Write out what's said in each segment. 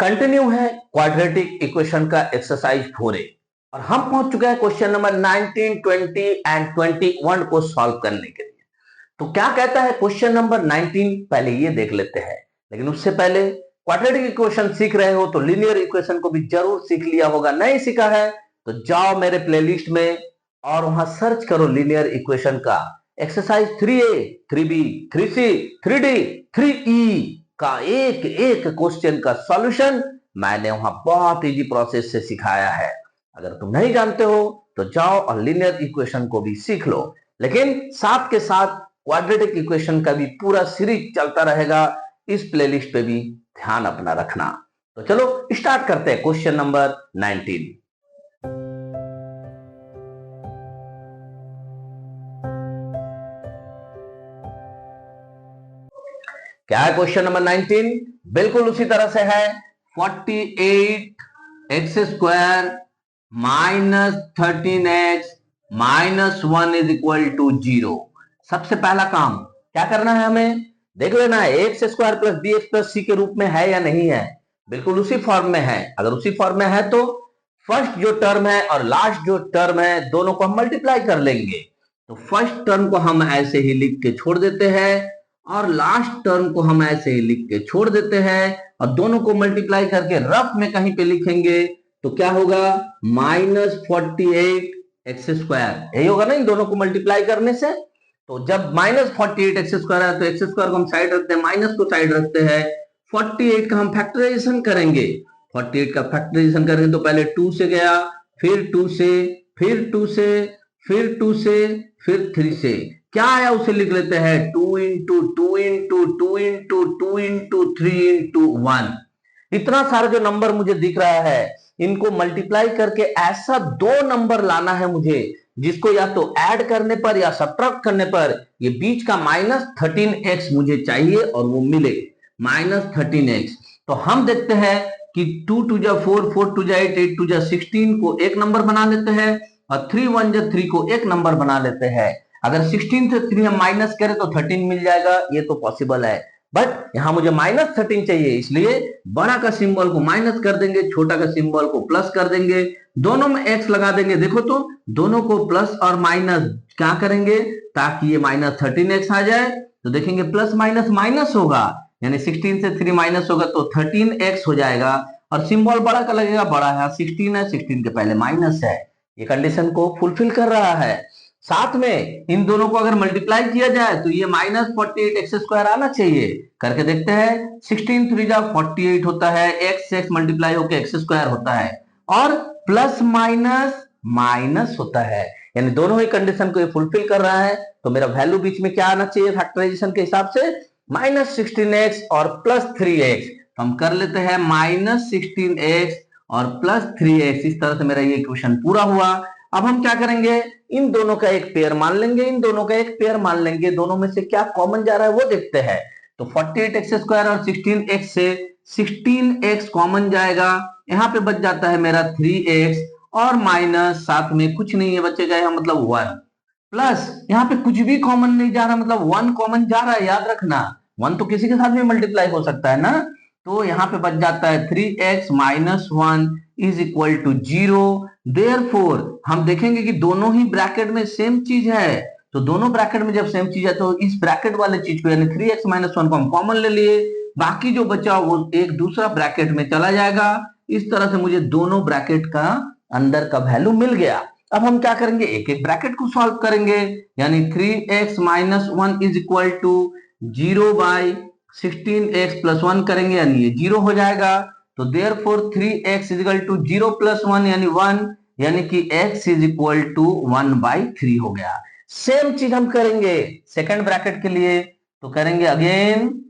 Continue है quadratic equation का exercise 4A और हम पहुंच चुके हैं क्वेश्चन नंबर 19, 20 एंड 21 को सॉल्व करने के लिए। तो क्या कहता है क्वेश्चन नंबर 19, पहले ये देख लेते हैं। लेकिन उससे पहले क्वाड्रेटिक इक्वेशन सीख रहे हो तो लीनियर इक्वेशन को भी जरूर सीख लिया होगा। नहीं सीखा है तो जाओ मेरे प्लेलिस्ट में और वहां सर्च करो लीनियर इक्वेशन का exercise 3A, 3B, 3C, 3D, 3E का एक एक क्वेश्चन का सॉल्यूशन मैंने वहां बहुत इजी प्रोसेस से सिखाया है। अगर तुम नहीं जानते हो तो जाओ और लीनियर इक्वेशन को भी सीख लो। लेकिन साथ के साथ क्वाड्रेटिक इक्वेशन का भी पूरा सीरीज चलता रहेगा, इस प्लेलिस्ट पे भी ध्यान अपना रखना। तो चलो स्टार्ट करते हैं क्वेश्चन नंबर 19। क्या है क्वेश्चन नंबर 19? बिल्कुल उसी तरह से है। 48x² minus 13x minus 1 is equal to 0। सबसे पहला काम क्या करना है, हमें देख लेना है x² plus bx plus c के रूप में है या नहीं है। बिल्कुल उसी फॉर्म में है। अगर उसी फॉर्म में है तो फर्स्ट जो टर्म है और लास्ट जो टर्म है दोनों को हम मल्टीप्लाई कर लेंगे। तो फर्स्ट टर्म को हम ऐसे ही लिख के छोड़ देते हैं और लास्ट टर्म को हम ऐसे ही लिख के छोड़ देते हैं और दोनों को मल्टीप्लाई करके रफ में कहीं पे लिखेंगे तो क्या होगा, -48x²। यही होगा ना इन दोनों को मल्टीप्लाई करने से। तो जब -48x² है तो x² को हम साइड रखते हैं, माइनस को साइड रखते हैं। 48 का हम फैक्टराइजेशन करेंगे। 48 का फैक्टराइजेशन करेंगे तो पहले 2 से गया, फिर 2 से, फिर 2 से, फिर 2 से, फिर 3 से। क्या आया उसे लिख लेते हैं 2 into 2 into 2 into 2 into 3 into 1। इतना सारा जो नंबर मुझे दिख रहा है इनको मल्टीप्लाई करके ऐसा दो नंबर लाना है मुझे जिसको या तो ऐड करने पर या सब्ट्रैक्ट करने पर ये बीच का -13x मुझे चाहिए और वो मिले -13x। तो हम देखते हैं कि 2 2 जा 4, 4 2 जा 8, 8 2 जा 16 को एक नंबर बना लेते हैं और 3 1 जा 3 को एक नंबर बना लेते हैं। अगर 16 से 3 हम माइनस करें तो 13 मिल जाएगा, ये तो पॉसिबल है। बट यहां मुझे -13 चाहिए, इसलिए बड़ा का सिंबल को माइनस कर देंगे, छोटा का सिंबल को प्लस कर देंगे, दोनों में x लगा देंगे। देखो तो दोनों को प्लस और माइनस क्या करेंगे ताकि ये -13x आ जाए। तो देखेंगे प्लस माइनस माइनस होगा, यानी 16 से 3 माइनस होगा तो 13x हो जाएगा और सिंबल बड़ा का लगेगा, बड़ा है 16 है, 16 के पहले माइनस है। ये कंडीशन को फुलफिल कर रहा है। साथ में इन दोनों को अगर मल्टीप्लाई किया जाए तो ये -48x² आना चाहिए। करके देखते हैं, 16 3 जा 48 होता है, x मल्टीप्लाई होकर x² होता है और प्लस माइनस माइनस होता है, यानी दोनों ही कंडीशन को ये फुलफिल कर रहा है। तो मेरा वैल्यू बीच में क्या आना चाहिए फैक्टराइजेशन के हिसाब से, -16x और +3x। तो हम कर लेते हैं -16x और +3x। इस तरह से मेरा ये इक्वेशन पूरा हुआ। अब हम क्या करेंगे, इन दोनों का एक पेयर मान लेंगे, इन दोनों का एक पेयर मान लेंगे, दोनों में से क्या कॉमन जा रहा है वो देखते हैं। तो 48x² और 16x से 16x कॉमन जाएगा, यहाँ पे बच जाता है मेरा 3x और माइनस साथ में कुछ नहीं है बचेगा, यहाँ मतलब 1 प्लस यहाँ पे कुछ भी कॉमन नहीं जा रहा, मतलब 1 कॉमन जा रहा है। याद रखना 1 तो किसी के साथ भी मल्टीप्लाई हो सकता है ना। तो यहाँ पे बच जाता है 3x minus 1 is equal to 0। Therefore हम देखेंगे कि दोनों ही ब्रैकेट में सेम चीज है। तो दोनों ब्रैकेट में जब सेम चीज है तो इस ब्रैकेट वाले चीज को यानी 3x माइनस 1 को हम कॉमन ले लिए, बाकी जो बचा वो एक दूसरा ब्रैकेट में चला जाएगा। इस तरह से मुझे दोनों ब्रैकेट का अंदर का वैल्यू मिल गया। अब हम क्या करेंगे, एक एक ब्रैकेट को सॉल्व करेंगे, यानी 3x minus 1 is equal to 0 by 16x plus 1 करेंगे, यानी ये 0 हो जाएगा। तो therefore 3x is equal to 0 plus 1 यानी 1, यानी कि x इज इक्वल टू 1/3 हो गया। सेम चीज हम करेंगे सेकंड ब्रैकेट के लिए। तो करेंगे again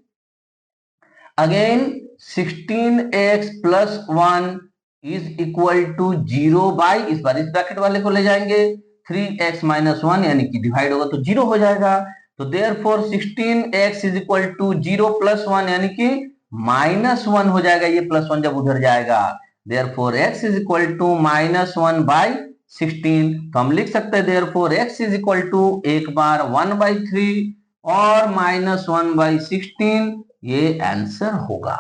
16x plus 1 is equal to 0 by, इस बार इस ब्रैकेट वाले को ले जाएंगे, 3x माइनस 1 यानी कि डिवाइड होगा तो 0 हो जाएगा। तो therefore 16x is equal to 0 plus 1 यानी कि -1 हो जाएगा, ये +1 जब उधर जाएगा। Therefore x is equal to -1/16। तो हम लिख सकते हैं therefore x is equal to एक बार 1/3 और -1/16, ये आंसर होगा।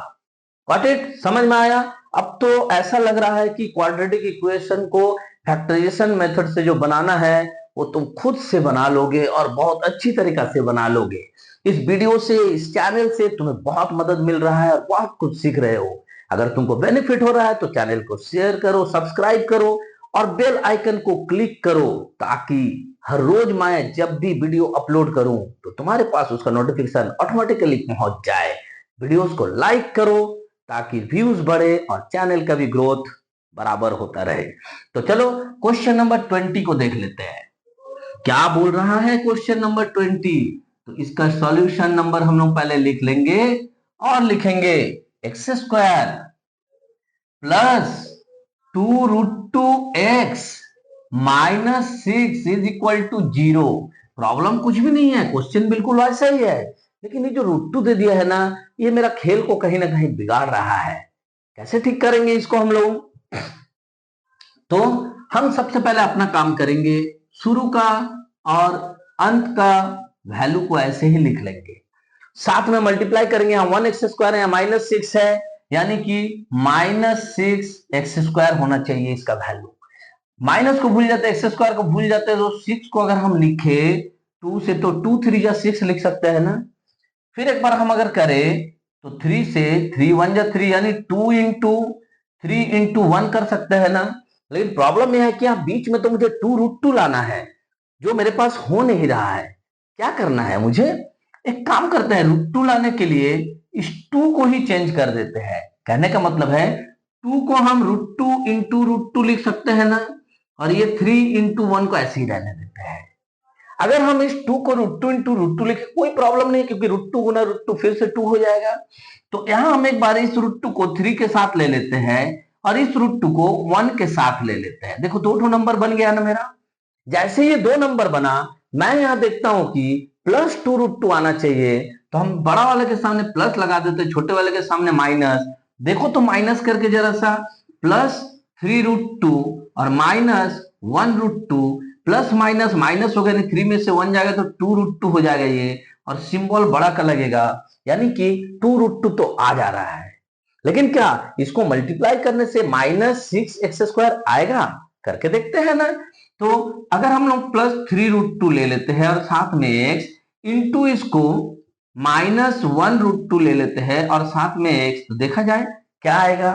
Got it? समझ में आया? अब तो ऐसा लग रहा है कि क्वाड्रेटिक इक्वेशन को फैक्टराइजेशन मेथड से जो बनाना है वो तुम खुद से बना लोगे और बहुत अच्छी तरीका से बना लोगे। इस वीडियो से, इस चैनल से तुम्हें बहुत मदद मिल रहा है और बहुत कुछ सीख रहे हो। अगर तुमको बेनिफिट हो रहा है तो चैनल को शेयर करो, सब्सक्राइब करो और बेल आइकन को क्लिक करो, ताकि हर रोज मैं जब भी वीडियो अपलोड करूं तो तुम्हारे पास उसका नोटिफिकेशन ऑटोमेटिकली पहुंच जाए। वीडियोस को लाइक करो ताकि व्यूज बढ़े और चैनल का भी ग्रोथ बराबर होता रहे। तो चलो क्वेश्चन नंबर 20 को देख लेते हैं। क्या बोल रहा है क्वेश्चन नंबर 20? तो इसका सॉल्यूशन नंबर हम लोग पहले लिख लेंगे और लिखेंगे x square plus 2√2x minus 6 is equal to 0। Problem कुछ भी नहीं है, क्वेश्चन बिल्कुल वैसा ही है, लेकिन ये जो √2 दे दिया है ना, ये मेरा खेल को कहीं ना कहीं बिगाड़ रहा है। कैसे ठीक करेंगे इसको हम लोग? तो हम सबसे पहले अपना काम करेंगे, शुरू का और अंत का वैल्यू को ऐसे ही लिख लेंगे, साथ में मल्टीप्लाई करेंगे। यहाँ 1x² है, माइनस 6 है, यानी कि -6x² होना चाहिए इसका वैल्यू। माइनस को भूल जाते हैं, x² को भूल जाते हैं, तो 6 को अगर हम लिखे 2 से तो 2 3 जा 6 लिख सकते हैं ना। फिर एक बार हम अगर करें तो 3 से 3 1 जा 3, यानी 2 इंटू 3 इंटू 1 कर सकते हैं ना। लेकिन प्रॉब्लम यह है कि यहाँ बीच में तो मुझे 2√2 लाना है, जो मेरे पास हो नहीं रहा है। क्या करना है मुझे? एक काम करते हैं, √2 लाने के लिए इस 2 को ही चेंज कर देते हैं। कहने का मतलब है 2 को हम √2 इंटू √2 लिख सकते हैं ना, और ये 3 इंटू 1 को ऐसे ही रहने देते हैं। अगर हम इस 2 को √2 इंटू √2 लिखे कोई प्रॉब्लम नहीं, क्योंकि √2 गुना √2 फिर से 2 हो जाएगा। तो यहां हम एक बार इस √2 को 3 के साथ ले लेते हैं और इस √2 को 1 के साथ ले लेते हैं। देखो 2 नंबर बन गया ना मेरा। जैसे ये 2 नंबर बना, मैं यहां देखता हूं कि प्लस 2√2 आना चाहिए, तो हम बड़ा वाले के सामने प्लस लगा देते, छोटे वाले के सामने माइनस। देखो तो माइनस करके जरा सा, प्लस 3√2 और माइनस 1√2, प्लस माइनस माइनस हो गया, 3 में से 1 जाएगा तो 2√2 हो जाएगा ये, और सिंबल बड़ा का लगेगा, यानी कि 2√2 तो आ जा रहा है। लेकिन क्या इसको मल्टीप्लाई करने से -6x² आएगा? करके देखते हैं ना। तो अगर हम लोग प्लस 3√2 ले लेते हैं और साथ में x इंटू इसको -1√2 ले लेते हैं और साथ में x, तो देखा जाए क्या आएगा।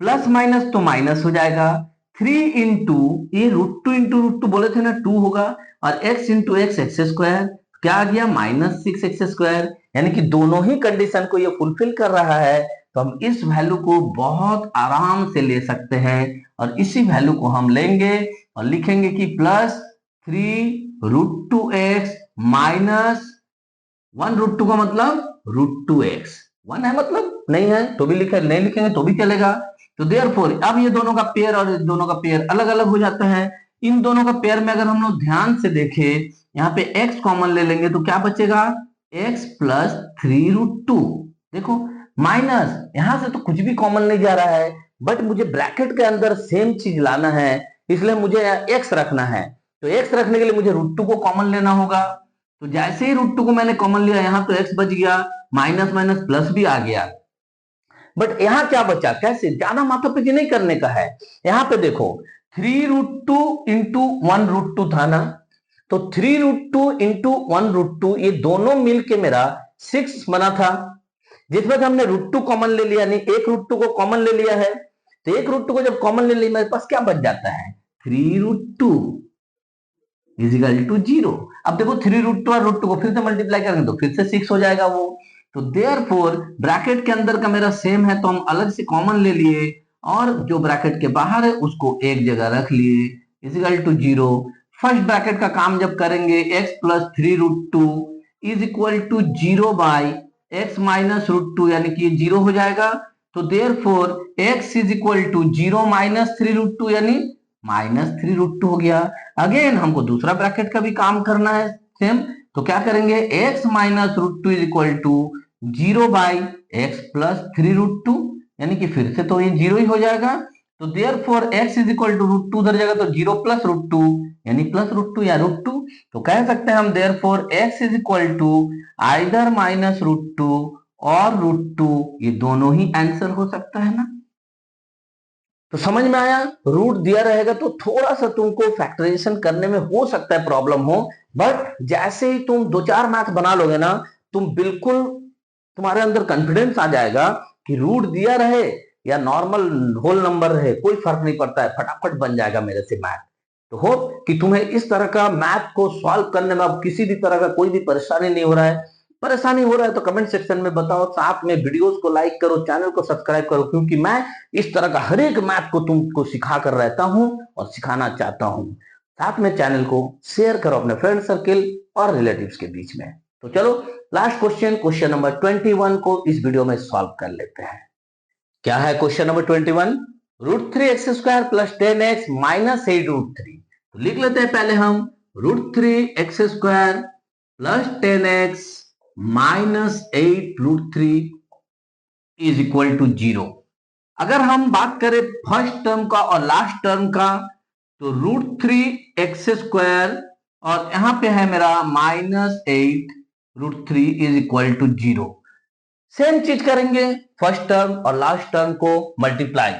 प्लस माइनस तो माइनस हो जाएगा, 3 इंटू ये √2 इंटू √2 बोले थे ना 2 होगा, और x इंटू x² क्या आ गया -6x², यानी कि दोनों ही कंडीशन को ये फुलफिल कर रहा है। तो हम इस वैल्यू को बहुत आराम से ले सकते हैं, और इसी वैल्यू को हम लेंगे और लिखेंगे कि प्लस 3√2x माइनस 1√2 का मतलब √2x। 1 है मतलब नहीं है तो भी लिखे, नहीं लिखेंगे तो भी चलेगा। तो देयरफॉर अब ये दोनों का पेयर और दोनों का पेयर अलग अलग हो जाता है। इन दोनों का पेयर में अगर हम लोग ध्यान से देखें, यहाँ पे x कॉमन ले लेंगे तो क्या बचेगा, x प्लस 3√2। देखो माइनस, यहां से तो कुछ भी कॉमन नहीं जा रहा है, बट मुझे ब्रैकेट के अंदर सेम चीज लाना है, इसलिए मुझे x रखना है। तो x रखने के लिए मुझे √2 को कॉमन लेना होगा। तो जैसे ही √2 को मैंने कॉमन लिया, यहां तो x बच गया, माइनस माइनस प्लस भी आ गया। बट यहां क्या बचा? कैसे? ज्यादा माथापच्ची नहीं करने का है। यहां पे देखो 3√2 इंटू 1√2 था ना, तो 3√2 इंटू 1√2 ये दोनों मिलके मेरा 6 बना था, जिसमें से हमने √2 कॉमन ले लिया, यानी एक √2 को कॉमन ले लिया है। तो एक √2 को जब कॉमन ले लिया, मेरे पास क्या बच जाता है, 3√2 इजिकल टू 0। अब देखो 3√2 और √2 को फिर से मल्टीप्लाई करेंगे तो फिर से 6 हो जाएगा वो। तो देयरफॉर ब्रैकेट के अंदर का मेरा सेम है, तो हम अलग से कॉमन ले लिए, और जो ब्रैकेट के बाहर है उसको एक जगह रख लिए, इजिकल टू 0। फर्स्ट ब्रैकेट का काम जब करेंगे, x plus 3√2 is equal to 0 by x minus √2, यानी कि 0 हो जाएगा। तो therefore x is equal to 0 minus 3√2, यानी -3√2 हो गया। अगेन हमको दूसरा ब्रैकेट का भी काम करना है सेम, तो क्या करेंगे, x minus √2 is equal to 0 by x plus 3√2, यानी कि फिर से तो ये 0 ही हो जाएगा। तो therefore x is equal to √2 उधर जाएगा तो 0 प्लस √2, यानी प्लस √2 या √2। तो कह सकते हैं हम therefore x is equal to either -√2 और √2, ये दोनों ही आंसर हो सकता है ना। तो समझ में आया, रूट दिया रहेगा तो थोड़ा सा तुमको फैक्टराइजेशन करने में हो सकता है प्रॉब्लम हो, बट जैसे ही तुम 2-4 मैथ बना लोगे ना, तुम बिल्कुल, तुम्हारे अंदर कॉन्फिडेंस आ जाएगा कि रूट दिया रहे या नॉर्मल होल नंबर रहे, कोई फर्क नहीं पड़ता है, फटाफट बन जाएगा मेरे से मैथ। तो होप कि तुम्हें इस तरह का मैथ को सॉल्व करने में अब किसी भी तरह का कोई भी परेशानी नहीं हो रहा है। परेशानी हो रहा है तो कमेंट सेक्शन में बताओ, साथ में वीडियोस को लाइक करो, चैनल को सब्सक्राइब करो, क्योंकि मैं इस तरह का हर एक मैथ को तुमको सिखा कर रहता हूं और सिखाना चाहता हूं। साथ में चैनल को शेयर करो अपने फ्रेंड सर्किल और रिलेटिव्स के बीच में। तो चलो लास्ट क्वेश्चन नंबर 21 को इस वीडियो में सॉल्व कर लेते हैं। क्या है क्वेश्चन नंबर 21? √3x² + 10x - 8√3। तो लिख लेते हैं पहले हम, √3x² + 10x - 8√3 is equal to 0। अगर हम बात करें फर्स्ट टर्म का और लास्ट टर्म का, तो √3x² और यहां पे है मेरा -8√3 इज इक्वल टू 0। सेम चीज करेंगे, फर्स्ट टर्म और लास्ट टर्म को मल्टीप्लाई,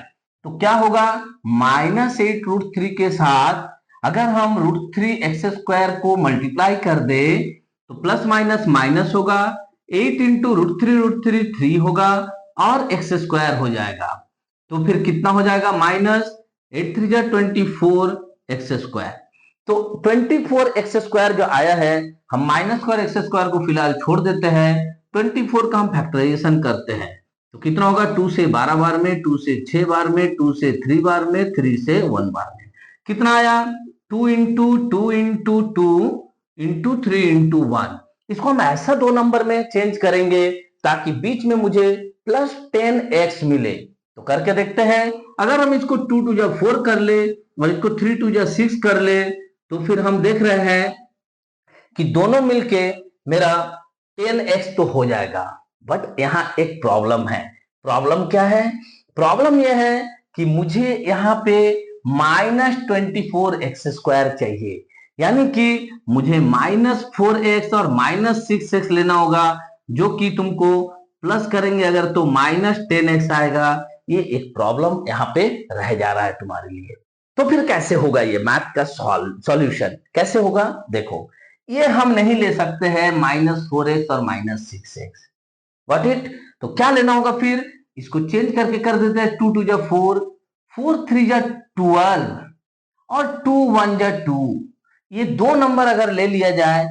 तो क्या होगा, -8√3 के साथ अगर हम √3x² को मल्टीप्लाई कर दे तो प्लस माइनस माइनस होगा, 8 इंटू √3 3 होगा और x² हो जाएगा। तो फिर कितना हो जाएगा, -8 3 24x²। तो 24x² जो आया है, हम -4x² को फिलहाल छोड़ देते हैं, 24 का हम फैक्टराइजेशन करते हैं। तो कितना होगा, 2 से 12 बार में, 2 से 6 बार में, 2 से 3 बार में, 3 से 1 बार में। कितना आया, 2 इंटू 2 इंटू 2 इंटू 3 इंटू 1। इसको हम ऐसा दो नंबर में चेंज करेंगे ताकि बीच में मुझे +10x मिले। तो करके देखते हैं, अगर हम इसको 2 2 जा 4 कर ले और इसको 3 2 जा 6 कर ले, तो फिर हम देख रहे हैं कि दोनों मिलके मेरा 10x तो हो जाएगा। बट यहां एक प्रॉब्लम है। प्रॉब्लम क्या है, प्रॉब्लम यह है कि मुझे यहां पे -24x² चाहिए, यानी कि मुझे -4x और -6x लेना होगा, जो कि तुमको प्लस करेंगे अगर तो -10x आएगा। ये एक प्रॉब्लम यहाँ पे रह जा रहा है तुम्हारे लिए। तो फिर कैसे होगा ये मैथ का सॉल्यूशन, कैसे होगा, देखो, ये हम नहीं ले सकते हैं -4x और -6x, व्हाट इट। तो क्या लेना होगा, फिर इसको चेंज करके कर देते हैं, 2 2 जा 4, 4 3 जा 12 और 2 1 जा 2। ये दो नंबर अगर ले लिया जाए,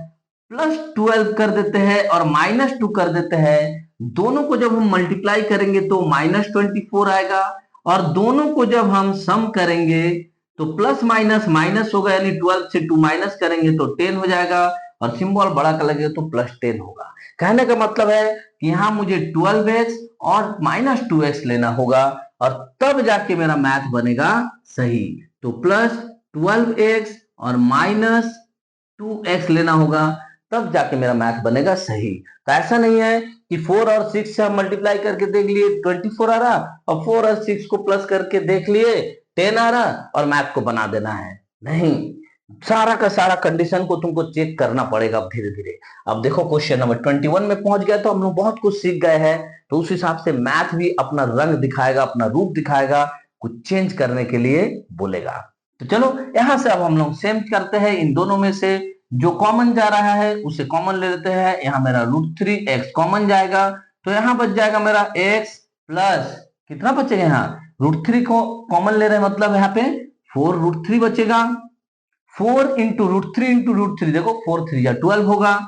+12 कर देते हैं और -2 कर देते हैं, दोनों को जब हम मल्टीप्लाई करेंगे तो -24 आएगा, और दोनों को जब हम सम करेंगे तो प्लस माइनस माइनस होगा, यानी 12 से 2 माइनस करेंगे तो 10 हो जाएगा, और सिंबल बड़ा कर लगेगा तो +10 होगा। कहने का मतलब है कि यहाँ मुझे 12x और -2x लेना होगा, और तब जाके मेरा मैथ बनेगा सही। तो +12x और -2x लेना होगा, तब जाके मेरा मैथ बनेगा सही। तो ऐसा नहीं है कि 4 और 6 से हम मल्टीप्लाई करके देख लिए 24 आ रहा, और 4 और 6 को प्लस करके देख लिए 10 आ रहा, और मैथ को बना देना है। नहीं, सारा का सारा कंडीशन को तुमको चेक करना पड़ेगा अब धीरे धीरे। अब देखो क्वेश्चन नंबर 21 में पहुंच गया, तो हम लोग बहुत कुछ सीख गए हैं, तो उस हिसाब से मैथ भी अपना रंग दिखाएगा, अपना रूप दिखाएगा, कुछ चेंज करने के लिए बोलेगा। तो चलो यहां से अब हम लोग सेम करते हैं, इन दोनों में से जो कॉमन जा रहा है उसे कॉमन ले लेते हैं। यहाँ मेरा √3x कॉमन जाएगा, तो यहाँ बच जाएगा मेरा x प्लस, कितना बचेगा, यहाँ √3 को कॉमन ले रहे हैं, मतलब यहाँ पे 4√3 बचेगा। 4 इंटू √3 इंटू √3, देखो 4 3 या 12 होगा,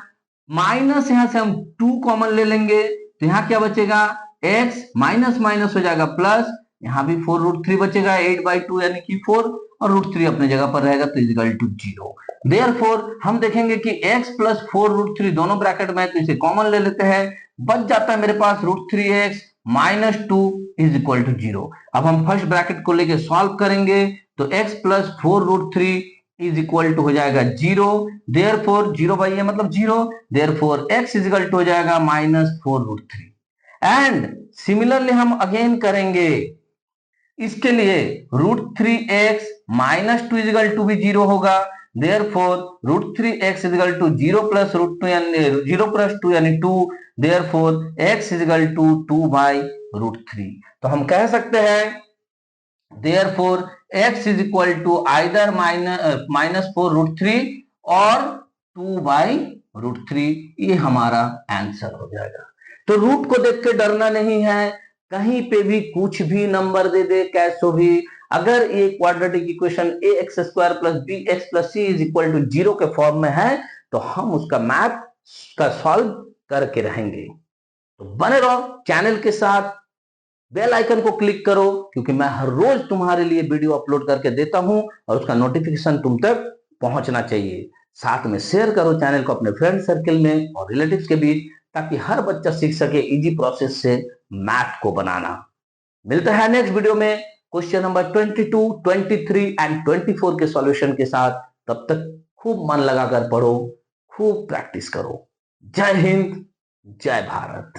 माइनस यहाँ से हम 2 कॉमन ले लेंगे, तो यहाँ क्या बचेगा, x माइनस माइनस हो जाएगा प्लस, यहाँ भी 4√3 बचेगा, 8/2 यानी कि 4, और √3 अपने जगह पर रहेगा, तो इजिकल टू 0। देयरफॉर हम देखेंगे कि x प्लस 4√3 दोनों ब्रैकेट में है, तो इसे कॉमन ले लेते हैं, बच जाता है मेरे पास √3x minus 2 is equal to 0। अब हम फर्स्ट ब्रैकेट को लेके सॉल्व करेंगे, तो x plus 4√3 is equal to हो जाएगा 0, देयरफॉर 0 भाई, मतलब 0, therefore x is equal to हो जाएगा -4√3। एंड सिमिलरली हम अगेन करेंगे इसके लिए, √3x minus 2 is equal to भी 0 होगा, therefore √3x is equal to 0 plus √2 यानी 0 प्लस 2 यानी 2, therefore x is equal to 2/√3। तो हम कह सकते हैं therefore x is equal to either -4√3 और 2/√3। ये हमारा आंसर हो जाएगा। तो रूट को देख के डरना नहीं है, कहीं पे भी कुछ भी नंबर दे दे कैसो भी, अगर ये quadratic equation ax² plus bx plus c is equal to 0 के फॉर्म में है तो हम उसका मैथ का सॉल्व करके रहेंगे। तो बने रहो चैनल के साथ, बेल आइकन को क्लिक करो, क्योंकि मैं हर रोज तुम्हारे लिए वीडियो अपलोड करके देता हूं और उसका नोटिफिकेशन तुम तक पहुंचना चाहिए। साथ में शेयर करो चैनल को अपने फ्रेंड सर्कल में और रिलेटिव्स के बीच, ताकि हर बच्चा सीख सके इजी प्रोसेस से मैथ को बनाना। मिलते हैं नेक्स्ट वीडियो में क्वेश्चन नंबर 22, 23 एंड 24 के सॉल्यूशन के साथ। तब तक खूब मन लगाकर पढ़ो, खूब प्रैक्टिस करो। जय हिंद, जय भारत।